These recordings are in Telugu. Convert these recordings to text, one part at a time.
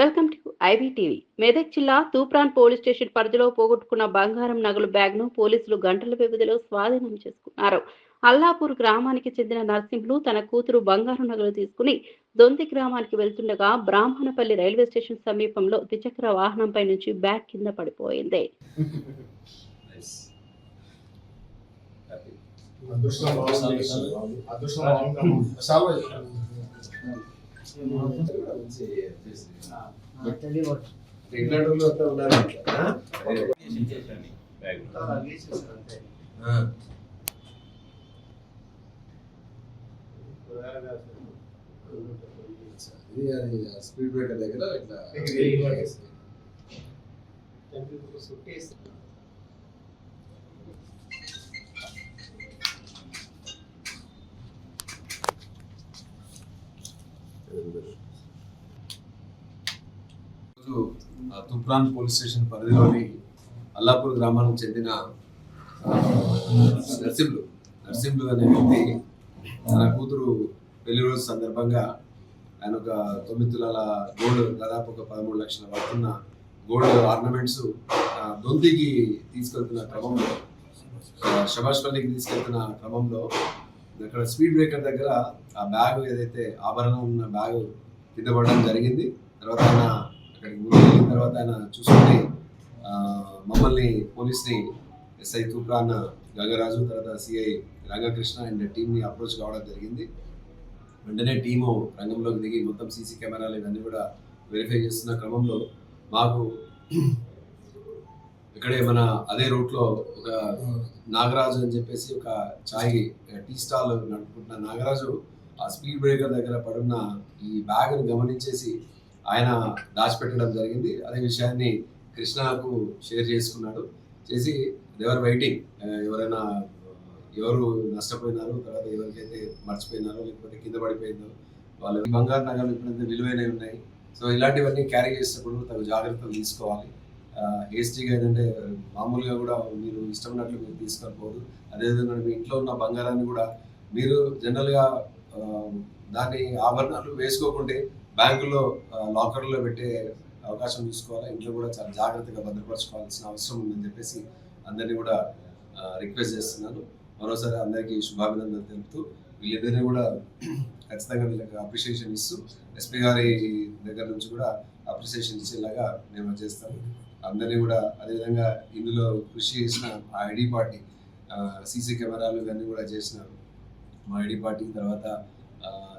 Welcome to IBTV. మెదక్ జిల్లా తూప్రాన్ పోలీస్ స్టేషన్ పరిధిలో పోగొట్టుకున్న బంగారం నగలు బ్యాగ్ను పోలీసులు గంటల వ్యవధిలో స్వాధీనం చేసుకున్నారు. అల్లాపూర్ గ్రామానికి చెందిన నర్సింహులు తన కూతురు బంగారం నగలు తీసుకుని దొంతి గ్రామానికి వెళ్తుండగా బ్రాహ్మణపల్లి రైల్వే స్టేషన్ సమీపంలో ద్విచక్ర వాహనంపై నుంచి బ్యాగ్ కింద పడిపోయింది. స్పీడ్ బ్రేకర్ దగ్గర తూప్రాన్ పోలీస్ స్టేషన్ పరిధిలోని అల్లాపూర్ గ్రామానికి చెందిన నర్సింహులు అనే వ్యక్తి తన కూతురు పెళ్లి రోజు సందర్భంగా ఆయన ఒక 9 తులాల గోల్డ్, దాదాపు ఒక 13 లక్షల పడుతున్న గోల్డ్ ఆర్నమెంట్స్ దొంతికి తీసుకెళ్తున్న క్రమంలో, శభాష్పల్లికి తీసుకెళ్తున్న క్రమంలో అక్కడ స్పీడ్ బ్రేకర్ దగ్గర ఆ బ్యాగ్, ఏదైతే ఆభరణం ఉన్న బ్యాగ్ కింద పడడం జరిగింది. తర్వాత ఆయన అక్కడికి వెళ్ళిన తర్వాత ఆయన చూసుకుని మమ్మల్ని, పోలీస్ని, ఎస్ఐ తూప్రాన్ గంగరాజు, తర్వాత సిఐ రంగకృష్ణ అండ్ టీంని అప్రోచ్ కావడం జరిగింది. వెంటనే టీము రంగంలోకి దిగి మొత్తం సీసీ కెమెరాలు ఇవన్నీ కూడా వెరిఫై చేస్తున్న క్రమంలో మాకు ఇక్కడే మన అదే రూట్లో ఒక నాగరాజు అని చెప్పేసి ఒక ఛాయ్ టీ స్టాల్ నడుపుకుంటున్న నాగరాజు ఆ స్పీడ్ బ్రేకర్ దగ్గర పడున్న ఈ బ్యాగ్ను గమనించేసి ఆయన దాచిపెట్టడం జరిగింది. అదే విషయాన్ని కృష్ణకు షేర్ చేసుకున్నాడు. చేసి దేవర్ వెయిటింగ్, ఎవరు నష్టపోయినారు, తర్వాత ఎవరికైతే మర్చిపోయినారో లేకపోతే కింద పడిపోయిందో వాళ్ళు బంగారు నగలు ఇప్పుడంతా విలువైనవి ఉన్నాయి. సో ఇలాంటివన్నీ క్యారీ చేసేటప్పుడు తగు జాగ్రత్తలు తీసుకోవాలి. హేస్టీగా ఏంటంటే మామూలుగా కూడా మీరు ఇష్టమైనట్లు మీరు తీసుకోకపోదు. అదేవిధంగా మీ ఇంట్లో ఉన్న బంగారాన్ని కూడా మీరు జనరల్గా దాన్ని ఆభరణాలు వేసుకోకుంటే బ్యాంకులో లాకర్లో పెట్టే అవకాశం చూసుకోవాలి. ఇంట్లో కూడా చాలా జాగ్రత్తగా భద్రపరచుకోవాల్సిన అవసరం ఉందని చెప్పేసి అందరినీ కూడా రిక్వెస్ట్ చేస్తున్నాను. మరోసారి అందరికీ శుభాభినందనలు తెలుపుతూ వీళ్ళిద్దరినీ కూడా ఖచ్చితంగా వీళ్ళకి అప్రిషియేషన్ ఇస్తూ ఎస్పీ గారి దగ్గర నుంచి కూడా అప్రిషియేషన్ ఇచ్చేలాగా మేము చేస్తాము. అందరినీ కూడా అదేవిధంగా ఇందులో కృషి చేసిన ఆ ఐడి పార్టీ, సీసీ కెమెరాలు ఇవన్నీ కూడా చేసిన మా ఐడి పార్టీ, తర్వాత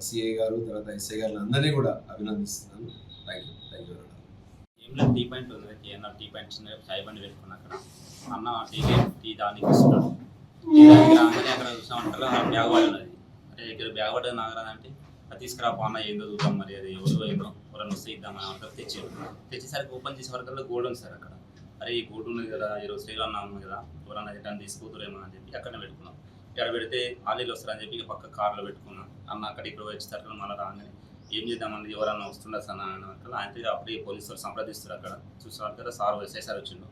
సిఐ గారు, తర్వాత ఎస్ఐ గారు అందరినీ కూడా అభినందిస్తున్నాను. Thank you. ఏం టీ పాయింట్ ఉంది, కేఎన్ఆర్ టీ పాయింట్ చిన్న చాయ్ బండి పెట్టుకున్నా అక్కడ అన్న టీ దానికి ఇస్తున్నాడు. అక్కడ చూసామంటారు బ్యాగ్ పడి ఉన్నది. అంటే ఇక్కడ బ్యాగ్ పడ్డది నాగరాదు అంటే అది తీసుకురా అన్న ఏందో చూద్దాం, మరి అది ఎవరు ఏందో ఎవరైనా వస్తే ఇద్దామని అంటారు. తెచ్చేసరికి ఓపెన్ చేసే వరకు గోల్డ్ ఉంది సార్ అక్కడ. అరే ఈ గోల్డ్ ఉంది కదా, ఈరోజు శ్రీలన్న ఉంది కదా, ఎవరన్నా రిటర్న్ తీసుకుతురేమో అని చెప్పి అక్కడనే పెట్టుకున్నాం. ఇక్కడ పెడితే ఆలీలు వస్తారని చెప్పి పక్క కార్లో పెట్టుకున్నాం. అన్న అక్కడ ఇక్కడ వచ్చేసరికి మళ్ళీ రాగానే ఏం చేద్దామని ఎవరన్నా వస్తుండ సార్ అన్నట్లు ఆయన అప్పుడే పోలీసు వాళ్ళు సంప్రదిస్తారు. అక్కడ చూసారు కదా సార్ ఎస్ఐ సార్ వచ్చిండు.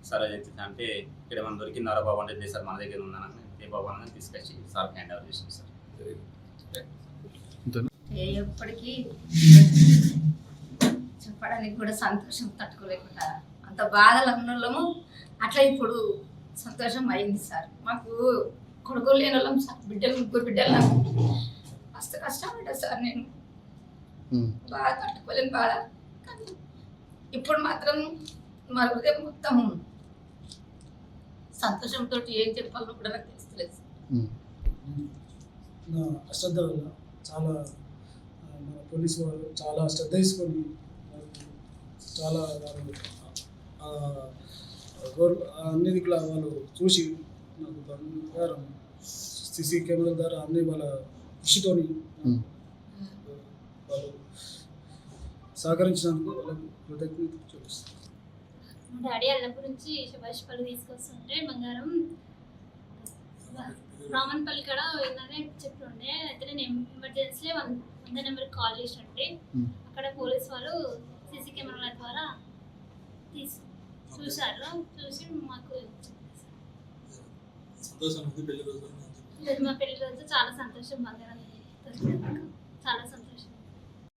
సార్ అది అంటే ఇక్కడ మనం దొరికిందారా బాబు అంటే సార్ మన దగ్గర ఉన్నానని ఏ బాబు అని తీసుకొచ్చి సార్ హ్యాండ్ ఓవర్ చేసాం సార్. ఎప్పటికీ చెప్పడానికి కూడా సంతోషం తట్టుకోలేకుండా అంత బాధలు అన్నోళ్ళము అట్లా ఇప్పుడు సంతోషం అయింది సార్. మాకు కొడుకులు లేని వాళ్ళం సార్, ముగ్గురు బిడ్డలు నాకు మస్తు కష్టం ఉంటుంది సార్. నేను బాగా తట్టుకోలేని బాధ, కానీ ఇప్పుడు మాత్రం మా హృదయం మొత్తం సంతోషంతో ఏం చెప్పాలో కూడా నాకు తెలుస్తలేదు. నా అశ్రద్ధ వల్ల చాలా మన పోలీసు వాళ్ళు చాలా శ్రద్ధ తీసుకొని చాలా అన్ని దిక్కులా వాళ్ళు చూసి నాకు బంగారం సీసీ కెమెరా ద్వారా అన్ని వాళ్ళ కృషితోని వాళ్ళు సహకరించినందుకు వాళ్ళకి కృతజ్ఞత చూపిస్తాను. డాడీ అల్లపూర్ నుంచి శభాష్పల్లి తీసుకొస్తుంటే బంగారం రామన్పల్లి కాడ ఏంటనే చెప్తుండే. అయితే నేను ఎమర్జెన్సీలో 100 నెంబర్కి కాల్ చేసినట్టే అక్కడ పోలీస్ వాళ్ళు సీసీ కెమెరాల ద్వారా చూసారు. చూసి మాకు మా పెళ్లి రోజు చాలా సంతోషం, బంగారం చాలా సంతోషం.